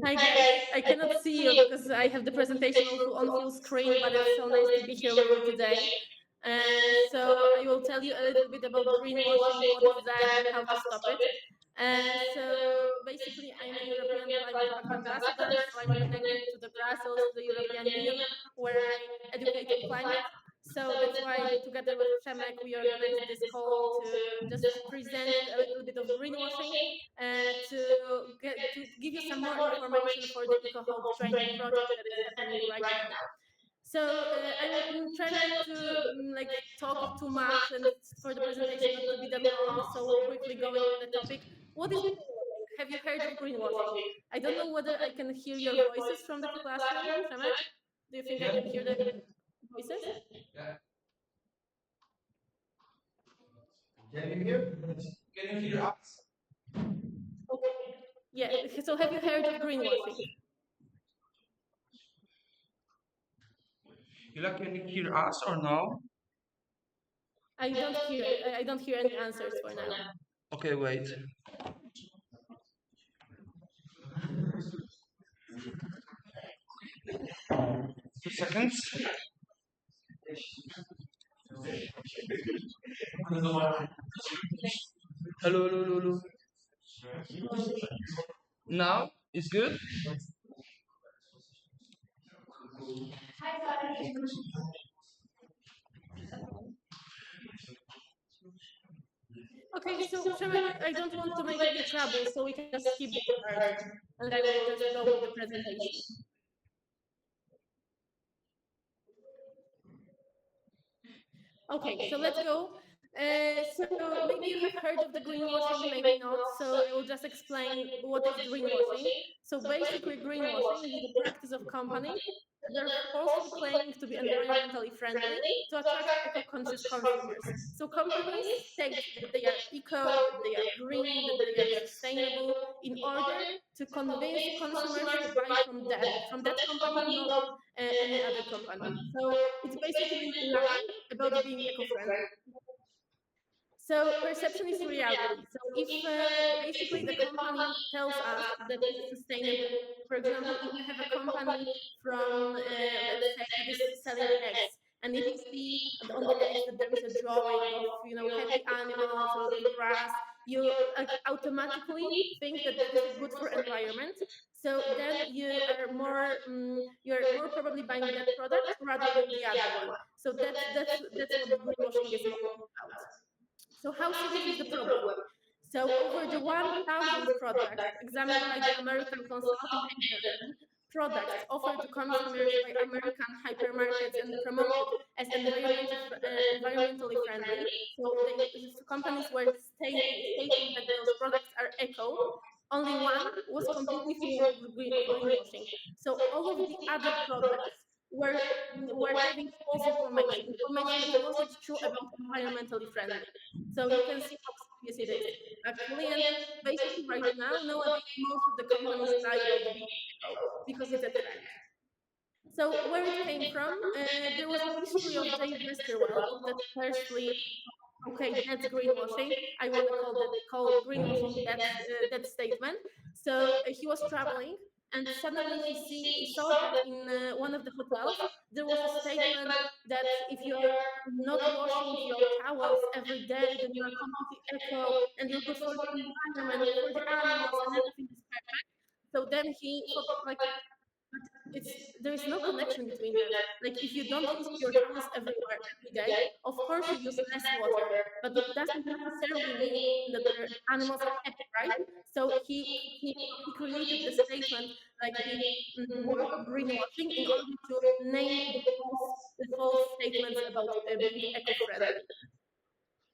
Hi guys, I cannot see you because I have the presentation on full screen, but it's so nice to be here with you today. So I will tell you a little bit about greenwashing, what is that, and how to stop it. So basically, I'm a European Climate Pact ambassador, so I'm connected to the Brussels, to the European Union, where I educate on climate. So that's why, together with Przemek, we organized this call to just present a little bit of greenwashing, to give you some more information for the EcoHope training project that is happening right now. So I will try not to talk too much and for the presentation not to be that long. So quickly going to the topic. What is greenwashing? Have you heard of greenwashing? I don't know whether I can hear your voices from the classroom. Przemek, do you think I can hear the voices? Can you hear? Can you hear us? Okay. Yeah. So have you heard of greenwashing? Can you hear us or no? I don't hear any answers for now. Okay, wait. 2 seconds. Hello, hello, hello, hello. Now it's good. Okay, so Przemek, I don't want to make any trouble, so we can just skip the part, and I will just go with the presentation. Okay, so let's go. So maybe you have heard of the greenwashing, maybe not. So I will just explain what is greenwashing. So basically, greenwashing is the practice of companies that are falsely claiming to be environmentally friendly to attract eco-conscious consumers. So companies state that they are eco, that they are green, that they are sustainable in order to convince consumers to buy from that company, not any other company. So it's basically lying about being eco-friendly. So perception is reality. So if basically the company tells us that it's sustainable, for example, if you have a company from, let's say, that is selling eggs, and if you see on the eggs that there is a drawing of, happy animals, a lot of grass, you automatically think that this is good for environment. So then you're more probably buying that product rather than the other one. So that's what greenwashing is about. So how serious is the problem? So over the 1,000 products examined by the American Consulting Agency, products offered to consumers by American hypermarkets and promoted as environmentally friendly. So companies were stating that those products are eco. Only one was completely full of greenwashing. So all of the other products were having false information that wasn't true about environmentally friendly. So you can see how serious it is actually. And basically, right now, nowadays, most of the companies lie about being eco because it's a trend. So where it came from, there was a history of Dave Westerweld that firstly, okay, that's greenwashing. I want to call greenwashing that statement. So he was traveling, and suddenly he saw that in one of the hotels there was a statement that if you are not washing your towels every day, then you are completely eco and you're good for the environment, for the animals, and everything is perfect. So then he thought like, but there is no connection between that. Like if you don't use your towels every day, of course you use less water, but it doesn't necessarily mean that the animals are happy, right? So he created the statement like the word greenwashing in order to name the false statements about being eco-friendly.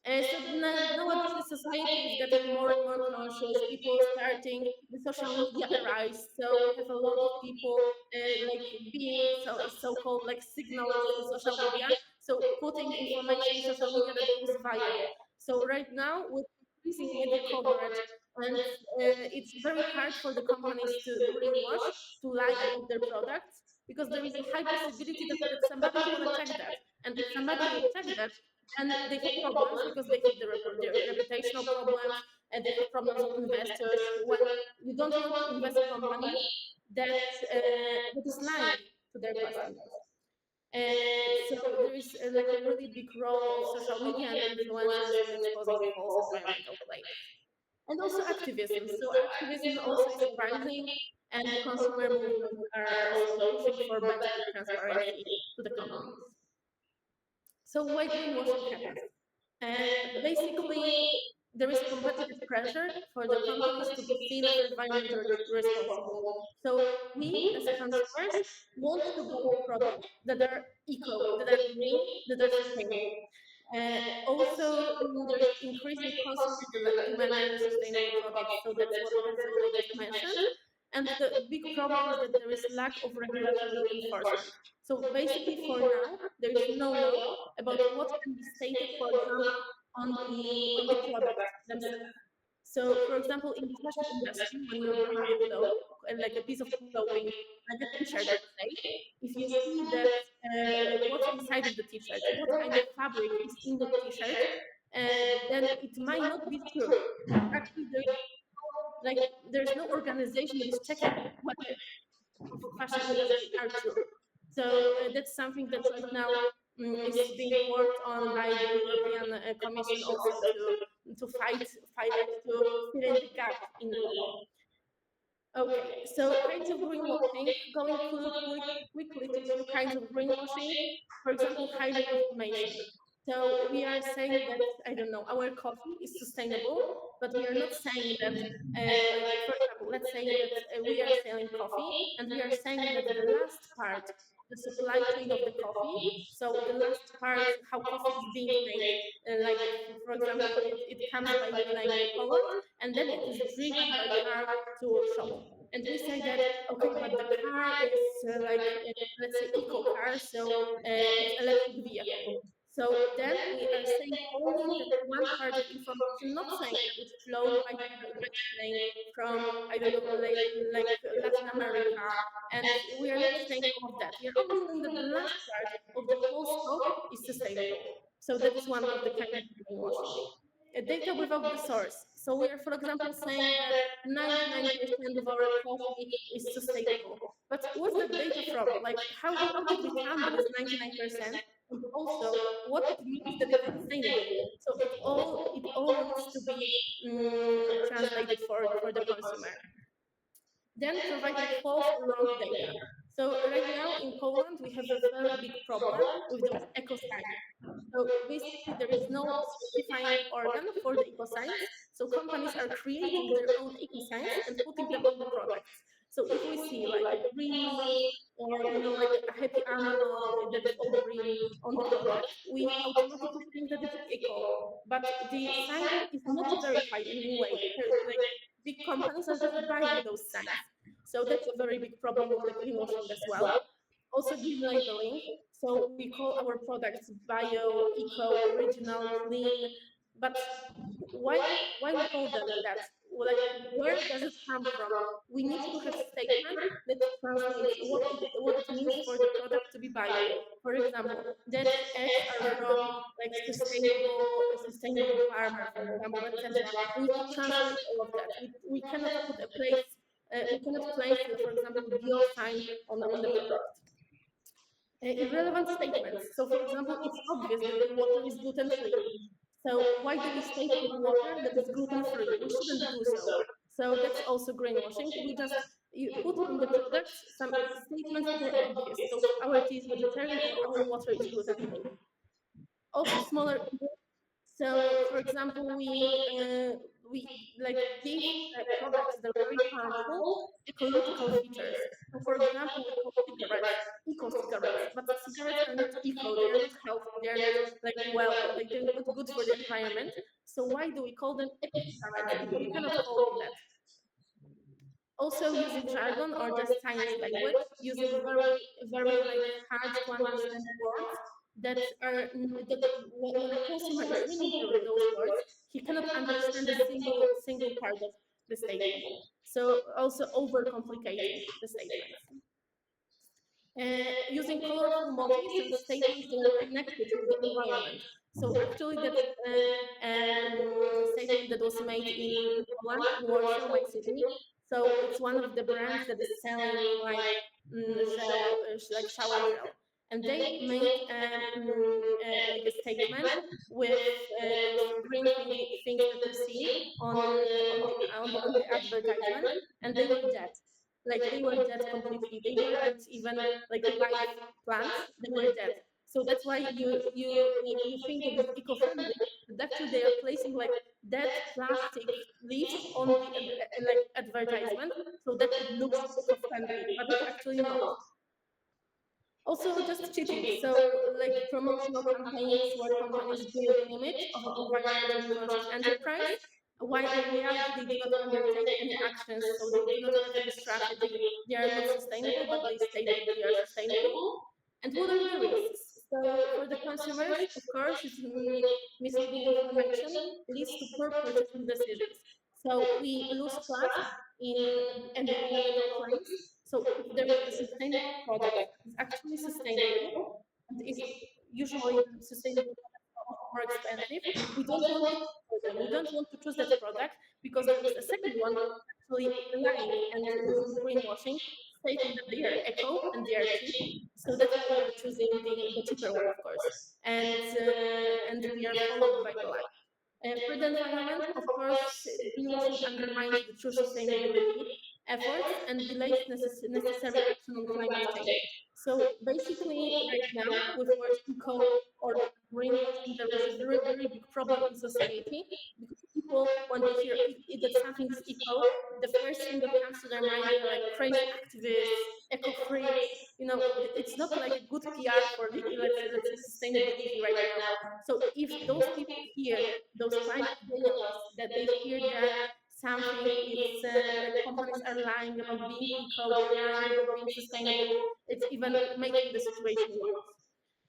So nowadays the society is getting more and more conscious. People starting the social media arise. So we have a lot of people like being so-called like signalers in social media. So putting information in social media that goes viral. So right now with increasing media coverage, and it's very hard for the companies to greenwash, to lie about their products, because there is a high possibility that somebody will attack that. And if somebody will attack that, and they have problems because they have their reputational problems, and they have problems with investors. When you don't want to invest in a company that is lying to their customers. So there is like a really big role of social media and influencers in exposing false environmental claims. And also activism. So activism also is rising, and consumer movements are also pushing for better transparency to the companies. So why greenwashing happens? Basically, there is competitive pressure for the companies to be seen as environmentally responsible. So we, as consumers, want to buy products that are eco, that are green, that are sustainable. Also, there is increasing consumer demand for sustainable products. So that's what I just mentioned. And the big problem is that there is lack of regulatory enforcement. So basically, for now, there is no law about what can be stated, for example, on the products themselves. So, for example, in the fashion industry, when you're buying a cloth, like a piece of clothing, like a T-shirt, let's say, if you see that, like what's inside of the T-shirt, what kind of fabric is in the T-shirt, then it might not be true. Actually, there's no organization that is checking what of fashion industry are true. So that's something that right now is being worked on by the European Commission also to to fill in the gap in the law. Okay, so kinds of greenwashing, going quickly to a few kinds of greenwashing. For example, hiding information. So we are saying that, I don't know, our coffee is sustainable, but we are not saying that, like, for example, let's say that we are selling coffee and we are saying that the last part, the supply chain of the coffee, so the last part, how coffee is being made, like, for example, it comes by plane to Poland and then it is driven by car to a shop. And we say that, okay, but the car is let's say eco car, so it's electric vehicle. So then we are saying only that one part of information, not saying that it's flown by plane from, I don't know, like Latin America. And we are not saying all of that. We are only saying that the last part of the whole stock is sustainable. So that is one of the kind of greenwashing. Data without the source. So we are, for example, saying that 99% of our coffee is sustainable. But what's the data from? Like, how did we come that it's 99%? And also, what it means that it's sustainable. So it all needs to be translated for the consumer. Then providing false or wrong data. So right now in Poland, we have a very big problem with those eco signs. So basically, there is no certifying organ for the eco signs. So companies are creating their own eco signs and putting them on the products. So if we see like a green leaf or like a happy animal that is all green on the product, we automatically think that it's eco. But the sign is not verified in any way. Like big companies are just buying those signs. So that's a very big problem with the greenwashing as well. Also green labeling. So we call our products bio, eco, original, clean, but why we call them that? Like, where does it come from? We need to have statement that translates what it means for the product to be bio. For example, that eggs are from like sustainable farmer, for example, etc. We need to translate all of that. We cannot put a place. We cannot place, for example, bio sign on the product. Irrelevant statements. So, for example, it's obvious that the water is gluten-free. So why do we state on the water that it's gluten-free? We shouldn't do so. So that's also greenwashing. We just put on the products some statements that are obvious. So our tea is vegetarian or our water is gluten-free. Also smaller. So, for example, we like give products that are very harmful ecological features. So, for example, we call cigarettes eco cigarettes, but cigarettes are not eco. They are not healthy. They are not like like they're not good for the environment. So why do we call them eco cigarettes? Because we cannot call them that. Also using jargon or just science language, using very like hard to understand words that when a consumer is reading those words, he cannot understand a single part of the statement. So also overcomplicating the statements. Using colorful motifs and statements that are connected with the environment. So actually that's a statement that was made in Poland, in Warsaw, my city. So it's one of the brands that is selling like gel, like shower gel, and they made like a statement with those green things that you see on the advertisement, and they were dead. Like they were dead completely. They weren't even like live plants. They were dead. So that's why you think that it's eco-friendly, but actually they are placing like dead plastic leaves on the like advertisement so that it looks eco-friendly, but it's actually not. Also, just cheating. So, like promotional campaigns where companies build an image of an environmentally conscious enterprise, while in reality they do not undertake any actions. So they do not have any strategy. They are not sustainable, but they state that they are sustainable. And what are the risks? So for the consumers, of course, it's misleading information leads to poor purchasing decisions. So we lose trust in the original claims. So if there is a sustainable product, it's actually sustainable, and is usually sustainable more expensive, we don't want to choose them. We don't want to choose that product because there is a second one actually lying and using greenwashing, stating that they are eco and they are cheap. So that's why we are choosing the cheaper one, of course, and we are followed by the lie. For the environment, of course, greenwashing undermines the true sustainability efforts and delays necessary action on climate change. So basically, right now, with words eco or greenwashing, there is a very, very big problem in society because people, when they hear that something is eco, the first thing that comes to their mind, they're like crazy activists, eco freaks. You know, it's not like a good PR for the, let's say sustainability right now. So if those people hear those climate denialists, that they hear that something is like companies are lying about being eco, they're lying about being sustainable, it's even making the situation worse.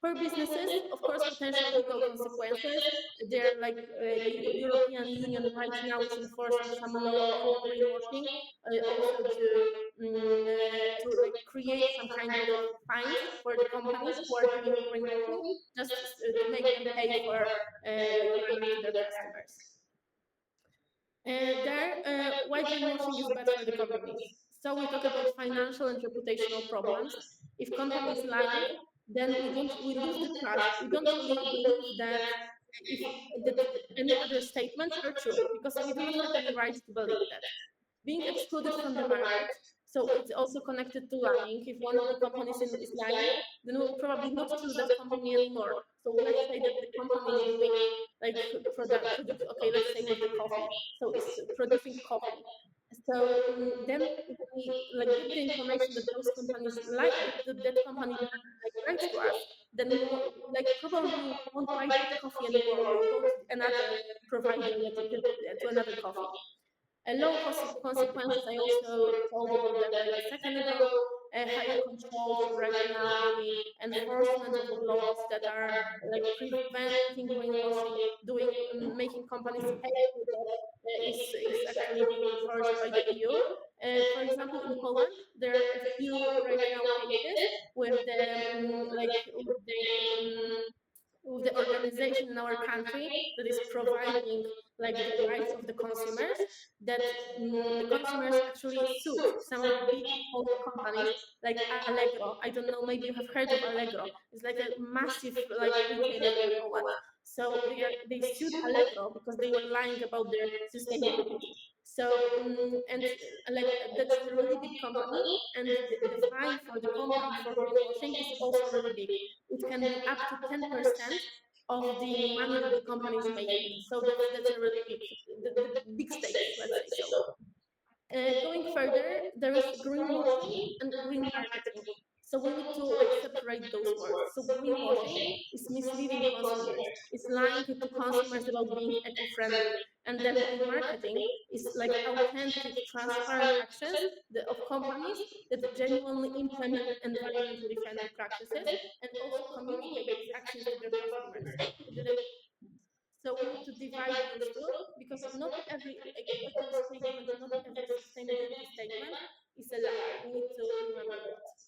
For businesses, of course, potential legal consequences. They're like European Union right now is enforcing some law on the greenwashing, also to like create some kind of fines for the companies who are doing greenwashing, just to make them pay for like lying to their customers. Why greenwashing is bad for the companies. So we talk about financial and reputational problems. If company is lying, then we lose the trust. We don't really believe that if that any other statements are true because we do not have any right to believe that. Being excluded from the market. So it's also connected to lying. If one of the companies is lying, then we'll probably not choose that company anymore. So let's say that the company is doing like okay, let's say with the coffee. So it's producing coffee. So then we like get the information that those companies like that company like writes to us, then we like probably won't buy that coffee anymore. We'll go to another provider to another coffee. Low consequences, I also told about them like a second ago. Higher control, so right now the enforcement of the laws that are like preventing greenwashing, making companies pay for that is actually being enforced by the EU. For example, in Poland, there are a few right now cases with with the organization in our country that is providing like the rights of the consumers, that the consumers actually sued some of the big Polish companies like Allegro. I don't know, maybe you have heard of Allegro. It's like a massive like retailer in Poland. So they sued Allegro because they were lying about their sustainability. So and like that's a really big company, and the fine for the company for greenwashing is also really big. It can be up to 10% of the money that the company is making. So that's a really the big stakes, let's say so. Going further, there is greenwashing and green marketing. So we need to like separate those words. So greenwashing is misleading consumers. It's lying to consumers about being eco-friendly. And then green marketing is like authentic, transparent actions of companies that genuinely implement environmentally friendly practices and also communicate these actions to their customers. So we need to divide those two because not every eco statement, not every sustainability statement is a lie. We need to remember that.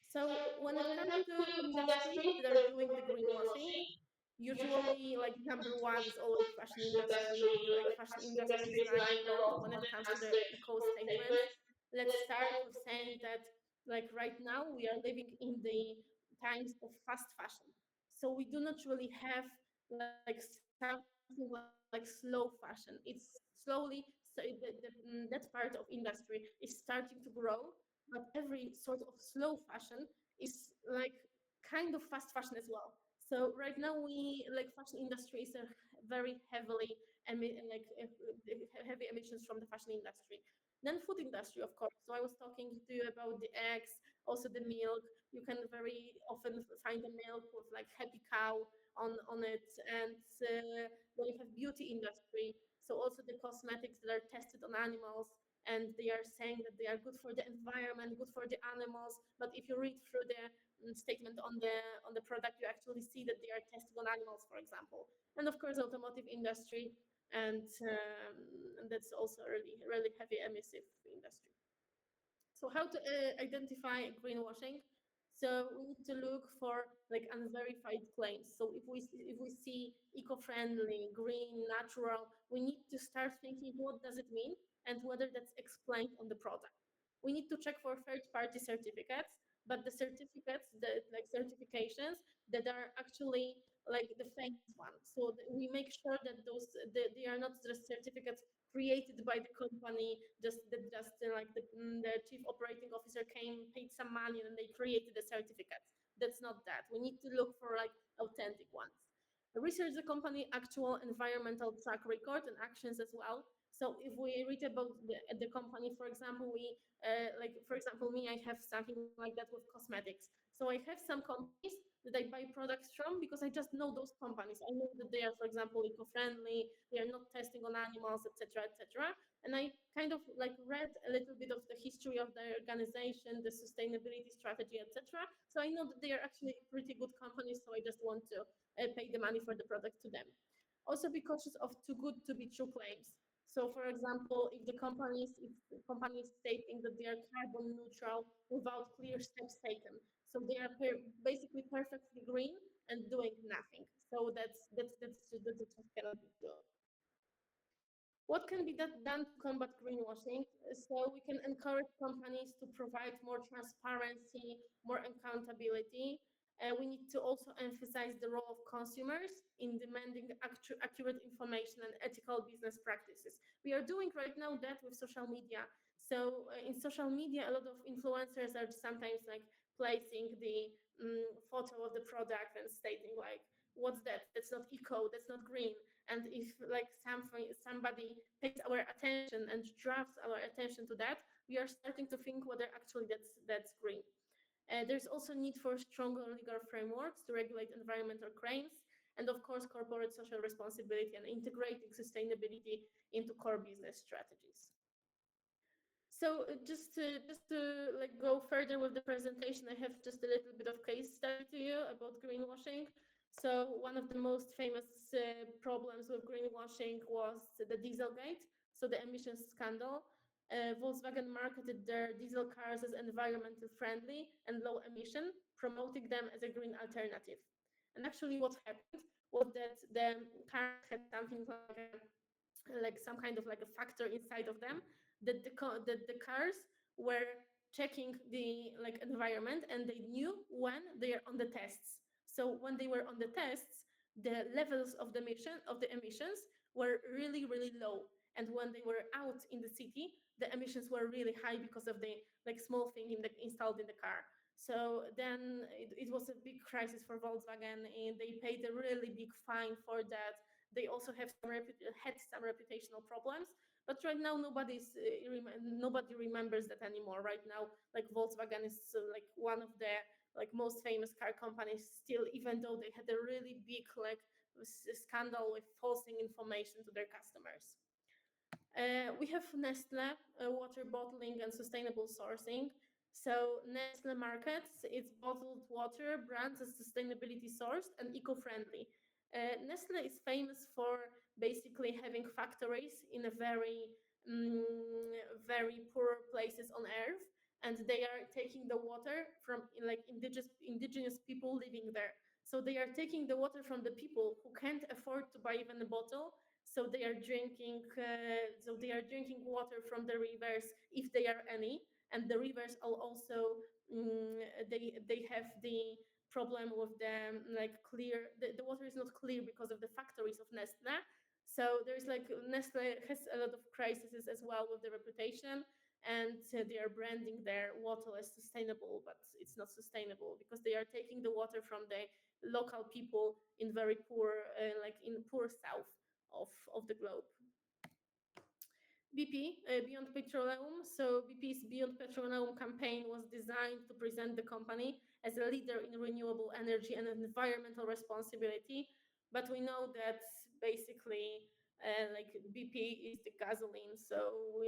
So when it comes to industries that are doing the greenwashing, usually surely like number one is always fashion industry. Like fashion industry is lying low when it comes to the eco statements. Let's start with saying that like right now we are living in the times of fast fashion. So we do not really have like something like slow fashion. It's slowly, so that part of industry is starting to grow, but every sort of slow fashion is like kind of fast fashion as well. So right now we like fashion industry is a very heavily heavy emissions from the fashion industry. Then food industry, of course. So I was talking to you about the eggs, also the milk. You can very often find the milk with like happy cow on it, and then you have beauty industry. So also the cosmetics that are tested on animals, and they are saying that they are good for the environment, good for the animals. But if you read through the statement on the product, you actually see that they are tested on animals, for example. And of course, automotive industry, and that's also really heavy emissive industry. So how to identify greenwashing? So we need to look for like unverified claims. So if we see eco-friendly, green, natural, we need to start thinking what does it mean and whether that's explained on the product. We need to check for third-party certificates, but the certificates, the like certifications that are actually like the famous ones. So we make sure that they are not just certificates created by the company, the chief operating officer came, paid some money, and they created the certificates. That's not that. We need to look for like authentic ones. Research the company actual environmental track record and actions as well. So if we read about the company, for example, like for example me, I have something like that with cosmetics. So I have some companies that I buy products from because I just know those companies. I know that they are, for example, eco-friendly, they are not testing on animals, etc., etc. And I kind of like read a little bit of the history of their organization, the sustainability strategy, etc. So I know that they are actually pretty good companies. So I just want to pay the money for the product to them. Also, be cautious of too good to be true claims. So, for example, if the company is stating that they are carbon neutral without clear steps taken, so they are basically perfectly green and doing nothing. So that just cannot be true. What can be done to combat greenwashing? So we can encourage companies to provide more transparency, more accountability. We need to also emphasize the role of consumers in demanding accurate information and ethical business practices. We are doing right now that with social media. So in social media, a lot of influencers are sometimes like placing the photo of the product and stating like, "What's that? That's not eco. That's not green." And if like somebody pays our attention and drafts our attention to that, we are starting to think whether actually that's green. There's also need for stronger legal frameworks to regulate environmental claims, and of course corporate social responsibility and integrating sustainability into core business strategies. So just to like go further with the presentation, I have just a little bit of case study to you about greenwashing. So one of the most famous problems with greenwashing was the Dieselgate, so the emissions scandal. Volkswagen marketed their diesel cars as environmental friendly and low emission, promoting them as a green alternative. And actually, what happened was that the cars had something like some kind of like a factor inside of them that the cars were checking the like environment, and they knew when they are on the tests. So when they were on the tests, the levels of the emissions were really low, and when they were out in the city, the emissions were really high because of the like small thing installed in the car. So then it was a big crisis for Volkswagen, and they paid a really big fine for that. They also had some reputational problems, but right now nobody remembers that anymore. Right now, like Volkswagen is like one of the like most famous car companies still, even though they had a really big like scandal with falsing information to their customers. We have Nestle, water bottling and sustainable sourcing. So Nestle markets its bottled water brands as sustainability sourced and eco-friendly. Nestle is famous for basically having factories in a mm, very poor places on earth, and they are taking the water from like indigenous people living there. So they are taking the water from the people who can't afford to buy even a bottle. So they are drinking. Water from the rivers, if they are any, and the rivers are also they have the problem with the like clear. The water is not clear because of the factories of Nestle. So there is like Nestle has a lot of crises as well with the reputation, and they are branding their water as sustainable, but it's not sustainable because they are taking the water from the local people in very poor, like in poor south of the globe. BP, Beyond Petroleum. So BP's Beyond Petroleum campaign was designed to present the company as a leader in renewable energy and environmental responsibility. But we know that basically, like BP is the gasoline, so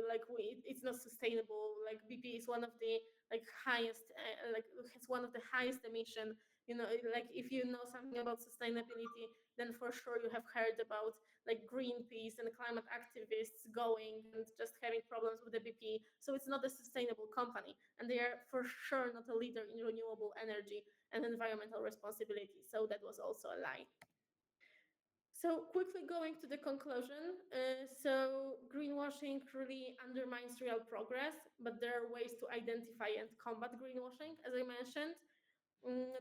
it's not sustainable. Like BP is one of the like highest, like has one of the highest emission. Like if you know something about sustainability, then for sure you have heard about like Greenpeace and climate activists going and just having problems with the BP. So it's not a sustainable company, and they are for sure not a leader in renewable energy and environmental responsibility. So that was also a lie. So quickly going to the conclusion. So greenwashing really undermines real progress, but there are ways to identify and combat greenwashing, as I mentioned.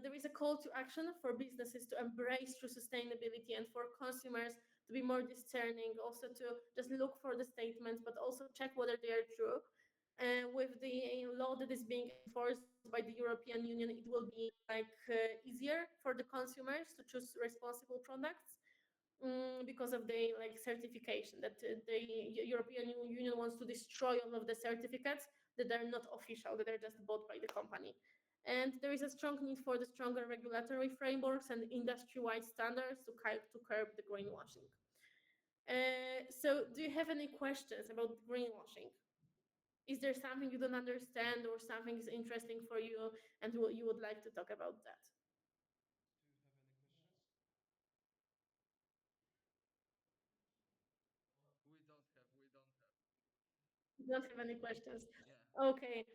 There is a call to action for businesses to embrace true sustainability and for consumers to be more discerning, also to just look for the statements, but also check whether they are true. With the law that is being enforced by the European Union, it will be easier for the consumers to choose responsible products because of the like certification that the European Union wants to destroy all of the certificates that are not official, that are just bought by the company. And there is a strong need for the stronger regulatory frameworks and industry-wide standards to curb the greenwashing. So do you have any questions about greenwashing? Is there something you don't understand or something is interesting for you and you would like to talk about that? Do you have any questions? We don't have. You don't have any questions? Yeah. Okay.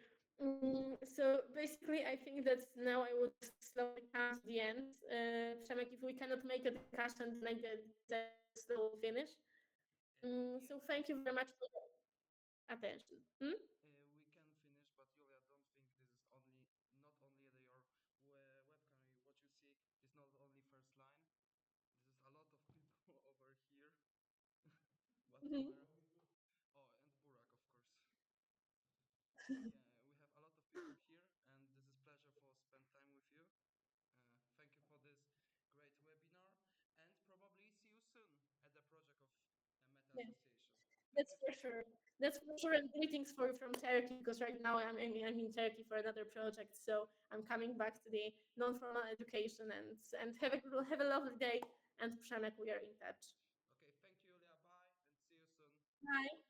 So basically, I think that now I would just slowly come to the end. Przemek, if we cannot make a discussion, then I guess I will slowly finish. So thank you very much for your attention. We can finish, but Julia, don't think this is not only your webcam. What you see is not only first line. This is a lot of people over here. What Mhm. camera? Oh, and Burak, of course. Yeah, we have a lot of people here, and this is pleasure for spend time with you. Thank you for this great webinar, and probably see you soon at the project of Meta Yeah, Association. Thank that's you. for sure. That's for sure. And greetings for from Turkey, because right now I'm in Turkey for another project. So I'm coming back to the non-formal education and have a lovely day. And Przemek, we are in touch. Okay, thank you, Julia. Bye, and see you soon. Bye.